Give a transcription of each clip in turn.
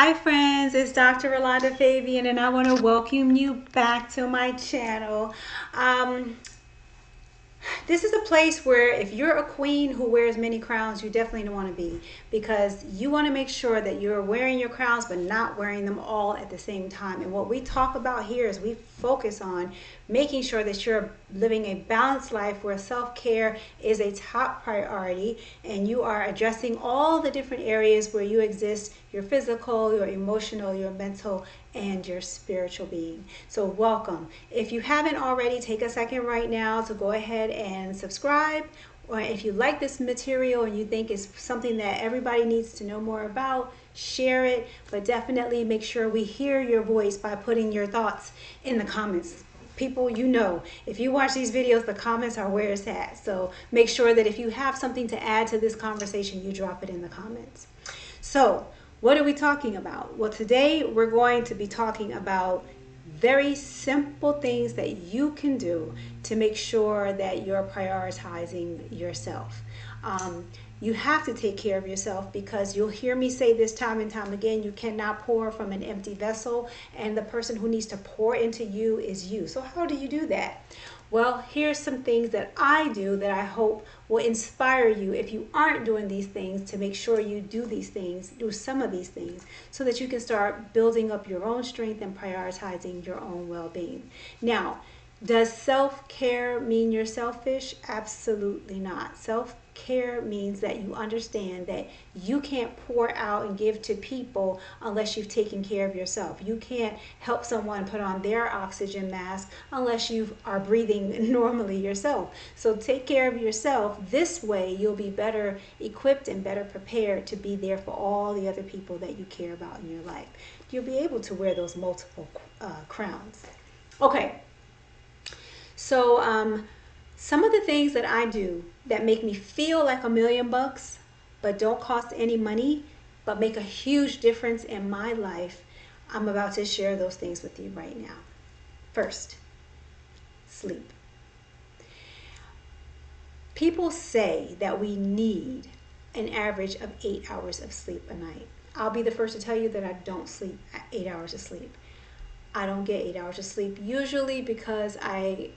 Hi friends, it's Dr. Rolanda Fabian and I want to welcome you back to my channel. Um, this is a place where if you're a queen who wears many crowns, you definitely don't want to be, because you want to make sure that you're wearing your crowns but not wearing them all at the same time. And what we talk about here is we focus on making sure that you're living a balanced life where self-care is a top priority and you are addressing all the different areas where you exist: your physical, your emotional, your mental, and your spiritual being. So welcome. If you haven't already, take a second right now to go ahead and subscribe. Or if you like this material and you think it's something that everybody needs to know more about, share it. But definitely make sure we hear your voice by putting your thoughts in the comments. People, you know, if you watch these videos, the comments are where it's at. So make sure that if you have something to add to this conversation, you drop it in the comments. So what are we talking about? Well, today we're going to be talking about very simple things that you can do to make sure that you're prioritizing yourself. You have to take care of yourself, because you'll hear me say this time and time again: you cannot pour from an empty vessel, and the person who needs to pour into you is you. So how do you do that? Well, here's some things that I do that I hope will inspire you, if you aren't doing these things, to make sure you do these things, do some of these things, so that you can start building up your own strength and prioritizing your own well-being. Now, does self-care mean you're selfish? Absolutely not. Self-care means that you understand that you can't pour out and give to people unless you've taken care of yourself. You can't help someone put on their oxygen mask unless you are breathing normally yourself. So take care of yourself. This way you'll be better equipped and better prepared to be there for all the other people that you care about in your life. You'll be able to wear those multiple crowns. Okay. So some of the things that I do that make me feel like $1,000,000 but don't cost any money but make a huge difference in my life, I'm about to share those things with you right now. First, sleep. People say that we need an average of 8 hours of sleep a night. I'll be the first to tell you that I don't sleep 8 hours of sleep. I don't get 8 hours of sleep usually because I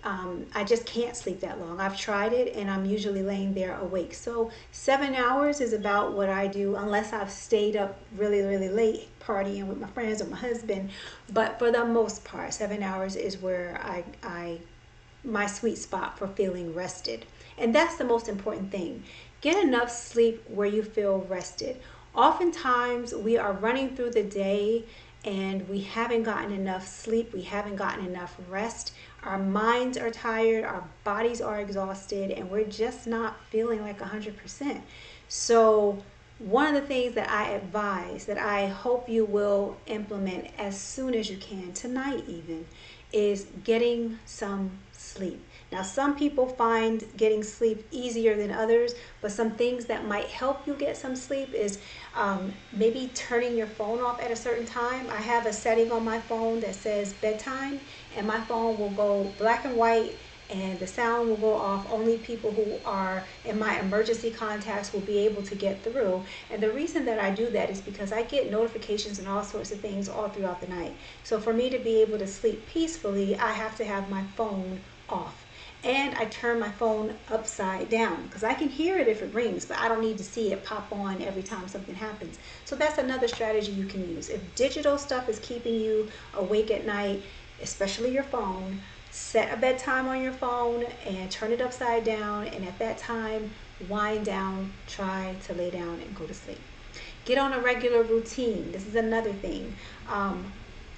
just can't sleep that long. I've tried it and I'm usually laying there awake. So 7 hours is about what I do, unless I've stayed up really, really late partying with my friends or my husband. But for the most part, 7 hours is where my sweet spot for feeling rested. And that's the most important thing. Get enough sleep where you feel rested. Oftentimes we are running through the day and we haven't gotten enough sleep, we haven't gotten enough rest. Our minds are tired, our bodies are exhausted, and we're just not feeling like 100%. So one of the things that I advise, that I hope you will implement as soon as you can, tonight even, is getting some sleep. Now, some people find getting sleep easier than others, but some things that might help you get some sleep is maybe turning your phone off at a certain time. I have a setting on my phone that says bedtime, and my phone will go black and white and the sound will go off. Only people who are in my emergency contacts will be able to get through. And the reason that I do that is because I get notifications and all sorts of things all throughout the night. So for me to be able to sleep peacefully, I have to have my phone off. And I turn my phone upside down because I can hear it if it rings, but I don't need to see it pop on every time something happens. So that's another strategy you can use. If digital stuff is keeping you awake at night, especially your phone, set a bedtime on your phone and turn it upside down. And at that time, wind down, try to lay down and go to sleep. Get on a regular routine. This is another thing.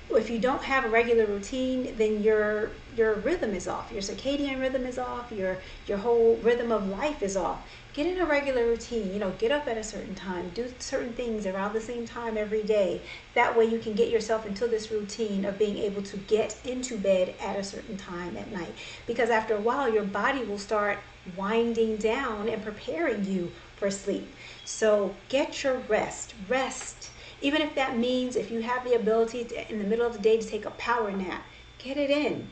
If you don't have a regular routine, then your rhythm is off. Your circadian rhythm is off. Your whole rhythm of life is off. Get in a regular routine. You know, get up at a certain time. Do certain things around the same time every day. That way you can get yourself into this routine of being able to get into bed at a certain time at night. Because after a while, your body will start winding down and preparing you for sleep. So get your rest. Rest. Even if that means if you have the ability to, in the middle of the day, to take a power nap, get it in.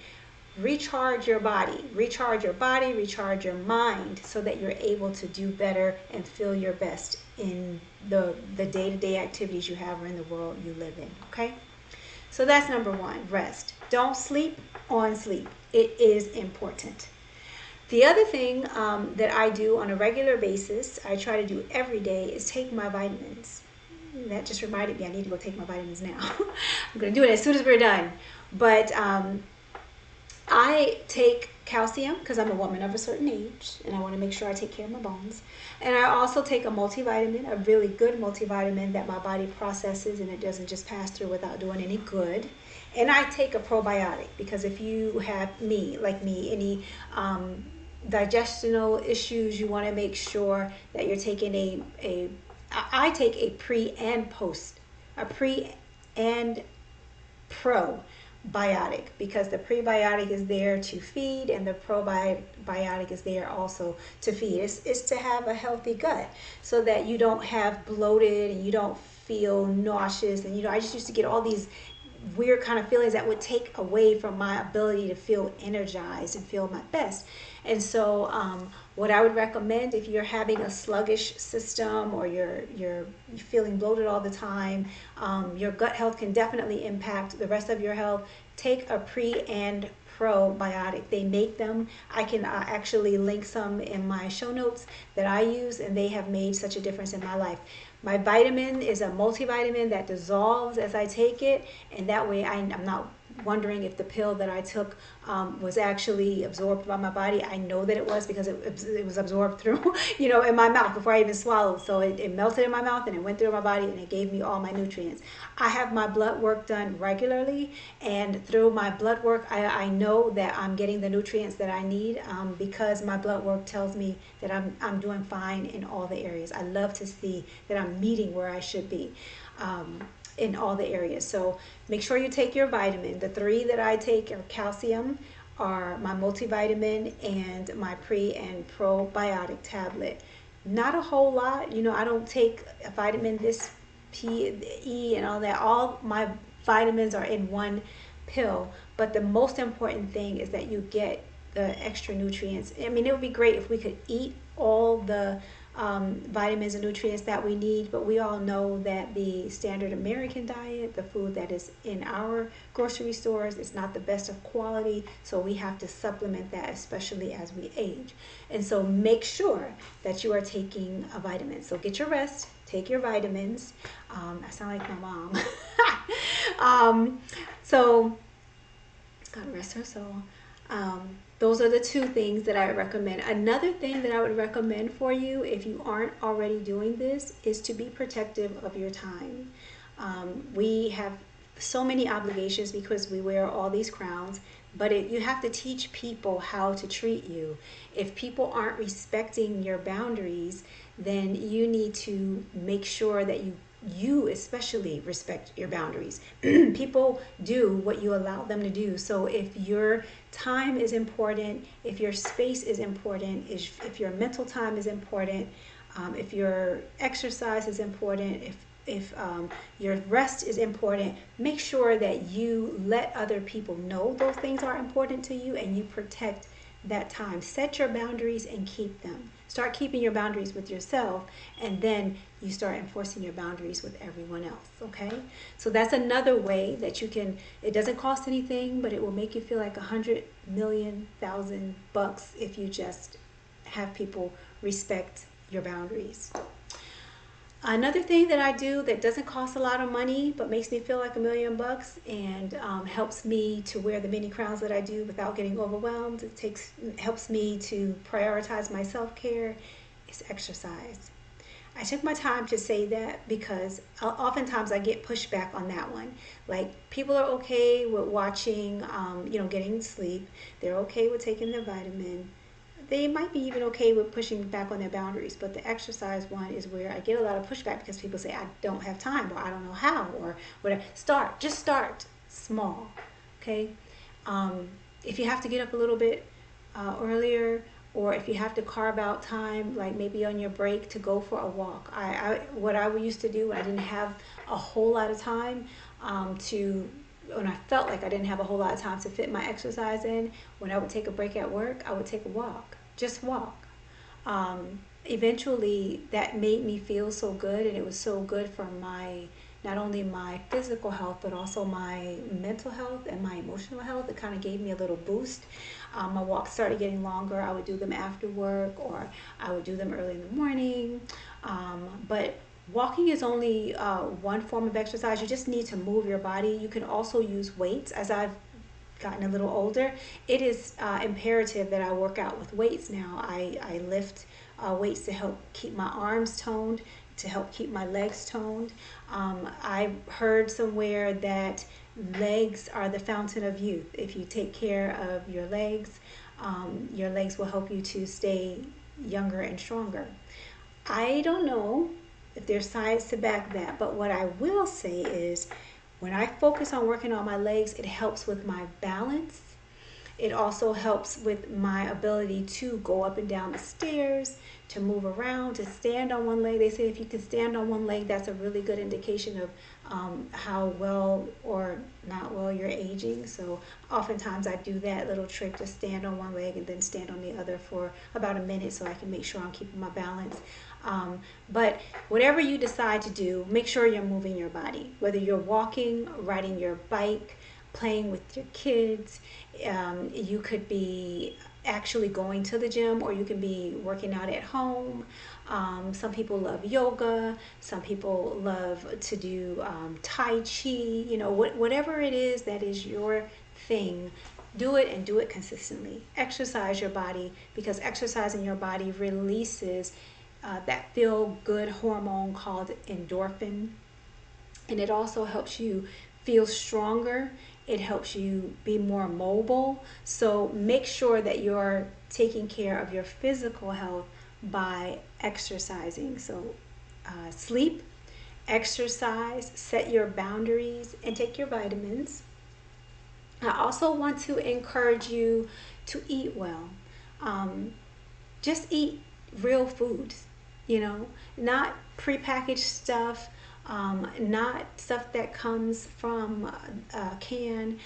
Recharge your body, recharge your mind so that you're able to do better and feel your best in the day-to-day activities you have or in the world you live in. Okay, so that's number one. Rest. Don't sleep on sleep. It is important. The other thing that I do on a regular basis, I try to do every day, is take my vitamins. That just reminded me I need to go take my vitamins now. I'm going to do it as soon as we're done. But I take calcium because I'm a woman of a certain age and I want to make sure I take care of my bones. And I also take a multivitamin, a really good multivitamin that my body processes and it doesn't just pass through without doing any good. And I take a probiotic because if you have like me, any digestional issues, you want to make sure that you're taking I take a pre and probiotic because the prebiotic is there to feed and the probiotic is there also to feed. It's to have a healthy gut so that you don't have bloated and you don't feel nauseous. And I just used to get all these weird kind of feelings that would take away from my ability to feel energized and feel my best. And so what I would recommend if you're having a sluggish system or you're feeling bloated all the time, your gut health can definitely impact the rest of your health. Take a pre and probiotic. They make them. I can actually link some in my show notes that I use, and they have made such a difference in my life. My vitamin is a multivitamin that dissolves as I take it, and that way I'm not wondering if the pill that I took was actually absorbed by my body. I know that it was because it was absorbed through, in my mouth before I even swallowed. So it melted in my mouth and it went through my body and it gave me all my nutrients. I have my blood work done regularly, and through my blood work, I know that I'm getting the nutrients that I need because my blood work tells me that I'm doing fine in all the areas. I love to see that I'm meeting where I should be. In all the areas. So make sure you take your vitamin. The three that I take are calcium, are my multivitamin, and my pre and probiotic tablet. Not a whole lot. I don't take a vitamin this P, E, and all that. All my vitamins are in one pill. But the most important thing is that you get the extra nutrients. I mean, it would be great if we could eat all the vitamins and nutrients that we need, but we all know that the standard American diet, the food that is in our grocery stores, is not the best of quality, so we have to supplement that, especially as we age. And so make sure that you are taking a vitamin. So get your rest, take your vitamins. I sound like my mom. So God rest her soul. Those are the two things that I would recommend. Another thing that I would recommend for you, if you aren't already doing this, is to be protective of your time. We have so many obligations because we wear all these crowns, but you have to teach people how to treat you. If people aren't respecting your boundaries, then you need to make sure that you especially respect your boundaries. People do what you allow them to do. So if your time is important, if your space is important, if your mental time is important, if your exercise is important, if your rest is important, make sure that you let other people know those things are important to you and you protect that time. Set your boundaries and keep them. Start keeping your boundaries with yourself, and then you start enforcing your boundaries with everyone else, okay? So that's another way that you can, it doesn't cost anything, but it will make you feel like $100,000,000 if you just have people respect your boundaries. Another thing that I do that doesn't cost a lot of money but makes me feel like $1,000,000 and helps me to wear the many crowns that I do without getting overwhelmed. Helps me to prioritize my self-care is exercise. I took my time to say that because oftentimes I get pushback on that one. Like, people are okay with watching, getting sleep. They're okay with taking their vitamin. They might be even okay with pushing back on their boundaries, but the exercise one is where I get a lot of pushback because people say, I don't have time, or I don't know how, or whatever. Just start small, okay? If you have to get up a little bit earlier, or if you have to carve out time, like maybe on your break, to go for a walk. What I used to do when I didn't have a whole lot of time when I felt like I didn't have a whole lot of time to fit my exercise in, when I would take a break at work, I would take a walk. Just walk. eventually that made me feel so good, and it was so good for my, not only my physical health but also my mental health and my emotional health. It kind of gave me a little boost. My walks started getting longer. I would do them after work, or I would do them early in the morning. But walking is only one form of exercise. You just need to move your body. You can also use weights. As I've gotten a little older, it is imperative that I work out with weights now. I lift weights to help keep my arms toned, to help keep my legs toned. I heard somewhere that legs are the fountain of youth. If you take care of your legs will help you to stay younger and stronger. I don't know if there's science to back that, but what I will say is when I focus on working on my legs, it helps with my balance. It also helps with my ability to go up and down the stairs, to move around, to stand on one leg. They say if you can stand on one leg, that's a really good indication of how well or not well you're aging. So oftentimes I do that little trick, to stand on one leg and then stand on the other for about a minute so I can make sure I'm keeping my balance. But whatever you decide to do, make sure you're moving your body, whether you're walking, riding your bike, playing with your kids. You could be actually going to the gym, or you can be working out at home. Some people love yoga. Some people love to do Tai Chi. You know, whatever it is that is your thing, do it, and do it consistently. Exercise your body, because exercising your body releases that feel good hormone called endorphin. And it also helps you feel stronger. It helps you be more mobile. So make sure that you're taking care of your physical health by exercising. So sleep, exercise, set your boundaries, and take your vitamins. I also want to encourage you to eat well. Just eat real foods, not prepackaged stuff, not stuff that comes from a can.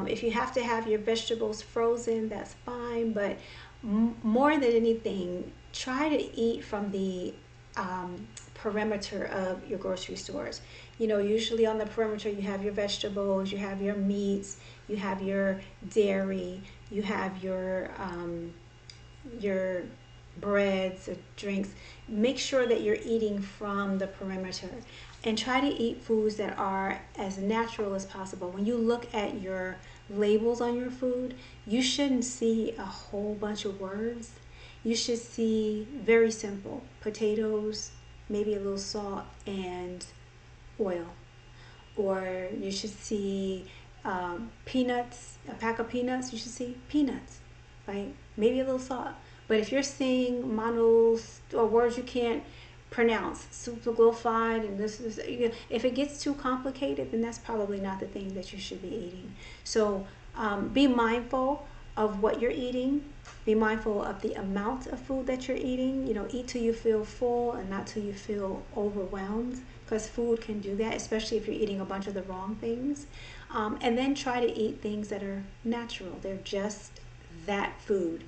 If you have to have your vegetables frozen, that's fine, but more than anything, try to eat from the perimeter of your grocery stores. Usually on the perimeter you have your vegetables, you have your meats, you have your dairy, you have your breads or drinks. Make sure that you're eating from the perimeter, and try to eat foods that are as natural as possible. When you look at your labels on your food, you shouldn't see a whole bunch of words. You should see very simple potatoes, maybe a little salt and oil. Or you should see peanuts, a pack of peanuts, you should see peanuts, right? Maybe a little salt. But if you're seeing monos or words you can't pronounce, superglorified, and this is, if it gets too complicated, then that's probably not the thing that you should be eating. So be mindful of what you're eating. Be mindful of the amount of food that you're eating. Eat till you feel full and not till you feel overwhelmed, because food can do that, especially if you're eating a bunch of the wrong things. And then try to eat things that are natural. They're just that food.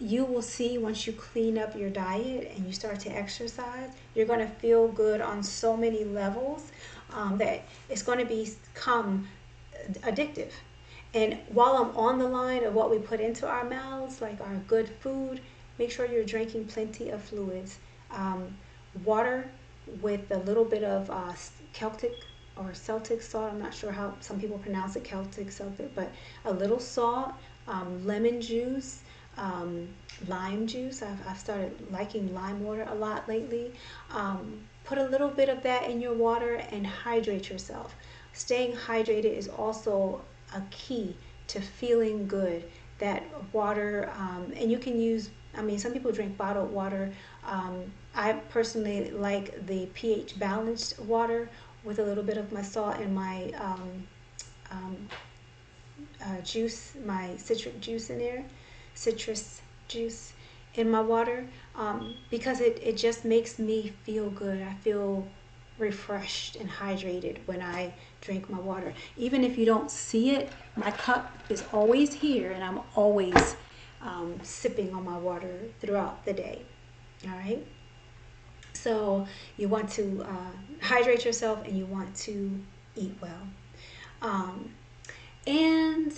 You will see once you clean up your diet and you start to exercise, you're going to feel good on so many levels that it's going to become addictive. And while I'm on the line of what we put into our mouths, like our good food, make sure you're drinking plenty of fluids. Water with a little bit of Celtic or Celtic salt. I'm not sure how some people pronounce it, Celtic, Celtic, but a little salt, lemon juice, lime juice. I've started liking lime water a lot lately. Put a little bit of that in your water and hydrate yourself. Staying hydrated is also a key to feeling good. That water, and you can use, some people drink bottled water. I personally like the pH balanced water with a little bit of my salt and my juice, my citric juice in there, citrus juice in my water, because it just makes me feel good. I feel refreshed and hydrated when I drink my water. Even if you don't see it, my cup is always here, and I'm always sipping on my water throughout the day. All right. So you want to hydrate yourself and you want to eat well. Um, and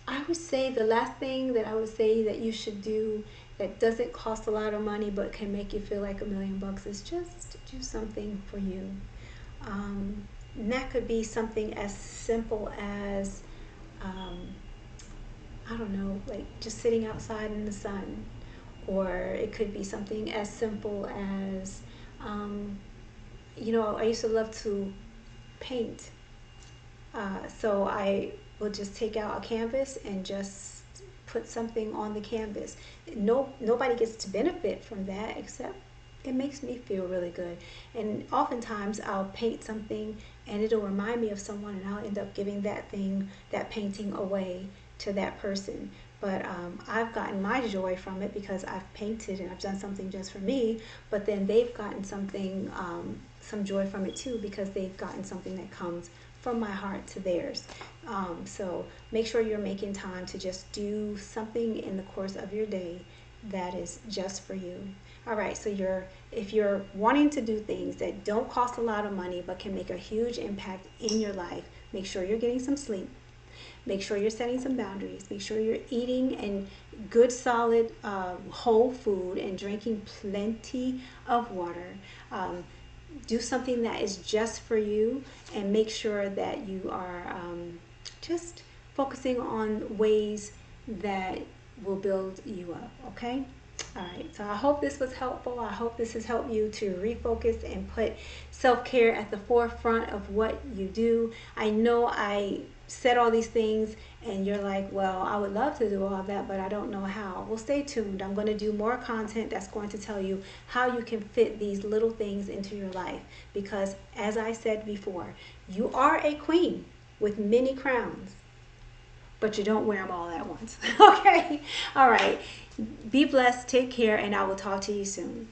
I would say the last thing that I would say that you should do that doesn't cost a lot of money but can make you feel like $1,000,000 is just do something for you. And that could be something as simple as, um, I don't know, like just sitting outside in the sun. Or it could be something as simple as, um, I used to love to paint. So I will just take out a canvas and just put something on the canvas. Nobody gets to benefit from that except it makes me feel really good. And oftentimes I'll paint something and it'll remind me of someone, and I'll end up giving that painting away to that person. But I've gotten my joy from it because I've painted and I've done something just for me. But then they've gotten something, some joy from it too, because they've gotten something that comes from my heart to theirs. So make sure you're making time to just do something in the course of your day that is just for you. All right, so if you're wanting to do things that don't cost a lot of money but can make a huge impact in your life, make sure you're getting some sleep. Make sure you're setting some boundaries. Make sure you're eating and good, solid, whole food and drinking plenty of water. Do something that is just for you, and make sure that you are just focusing on ways that will build you up, okay? All right, so I hope this was helpful. I hope this has helped you to refocus and put self-care at the forefront of what you do. I know I said all these things and you're like, well, I would love to do all of that, but I don't know how. Well, stay tuned. I'm going to do more content that's going to tell you how you can fit these little things into your life, because as I said before, you are a queen with many crowns, but you don't wear them all at once. Okay? All right. Be blessed. Take care, and I will talk to you soon.